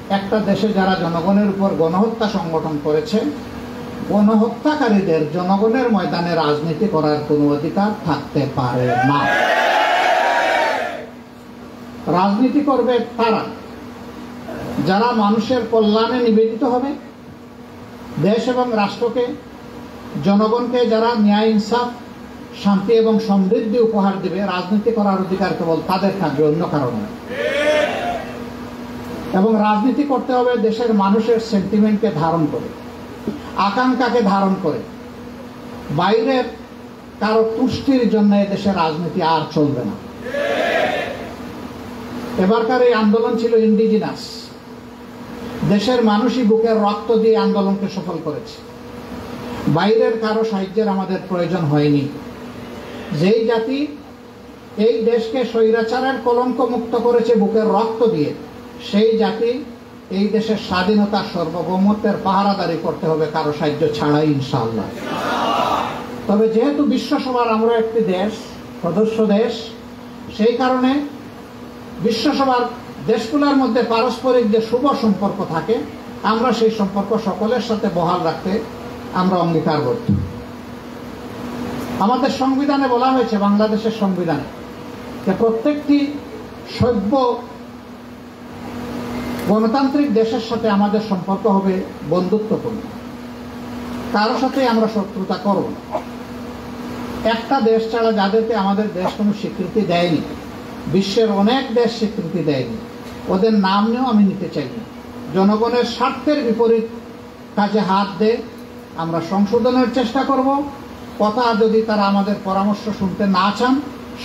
একটা দেশে যারা জনগণের উপর গণহত্যা সংগঠন করেছে, গণহত্যাকারীদের জনগণের ময়দানে রাজনীতি করার কোনো অধিকার থাকতে পারে না। রাজনীতি করবে তারা যারা মানুষের কল্যাণে নিবেদিত হবে, দেশ এবং রাষ্ট্রকে, জনগণকে যারা ন্যায়, ইনসাফ, শান্তি এবং সমৃদ্ধি উপহার দিবে। রাজনীতি করার অধিকার কেবল তাদের থাকবে, অন্য কারণে। এবং রাজনীতি করতে হবে দেশের মানুষের সেন্টিমেন্টকে ধারণ করে, আকাঙ্ক্ষাকে ধারণ করে। বাইরের কারো তুষ্টির জন্য দেশের রাজনীতি আর চলবে না। এবারকার এই আন্দোলন ছিল ইন্ডিজিনাস। দেশের মানুষই বুকের রক্ত দিয়ে আন্দোলনকে সফল করেছে। বাইরের কারো সাহায্যের আমাদের প্রয়োজন হয়নি। যেই জাতি এই দেশকে স্বৈরাচারের কলঙ্ক মুক্ত করেছে বুকের রক্ত দিয়ে, সেই জাতি এই দেশের স্বাধীনতা, সার্বভৌমত্বের পাহারাদারি করতে হবে কারো সাহায্য ছাড়াই, ইনশাআল্লাহ। তবে যেহেতু বিশ্বসভার আমরা একটি দেশ, সদস্য দেশ, সেই কারণে বিশ্বসভার দেশগুলোর মধ্যে পারস্পরিক যে শুভ সম্পর্ক থাকে, আমরা সেই সম্পর্ক সকলের সাথে বহাল রাখতে আমরা অঙ্গীকারবদ্ধ। আমাদের সংবিধানে বলা হয়েছে, বাংলাদেশের সংবিধানে, যে প্রত্যেকটি সভ্য গণতান্ত্রিক দেশের সাথে আমাদের সম্পর্ক হবে বন্ধুত্বপূর্ণ। কারোর সাথে আমরা শত্রুতা করব না। একটা দেশ ছাড়া যাদেরকে আমাদের দেশ কোনো স্বীকৃতি দেয়নি, বিশ্বের অনেক দেশ স্বীকৃতি দেয়নি, ওদের নাম নিয়েও আমি নিতে চাই না। জনগণের স্বার্থের বিপরীত কাজে হাত দিয়ে আমরা সংশোধনের চেষ্টা করব। কথা যদি তারা আমাদের পরামর্শ শুনতে না চান,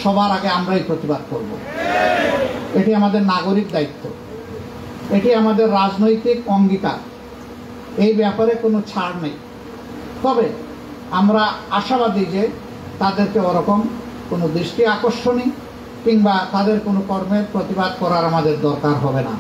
সবার আগে আমরাই প্রতিবাদ করব। এটি আমাদের নাগরিক দায়িত্ব, এটি আমাদের রাজনৈতিক অঙ্গীকার। এই ব্যাপারে কোনো ছাড় নেই। তবে আমরা আশাবাদী যে তাদেরকে ওরকম কোনো দৃষ্টি আকর্ষণী কিংবা তাদের কোনো কর্মের প্রতিবাদ করার আমাদের দরকার হবে না।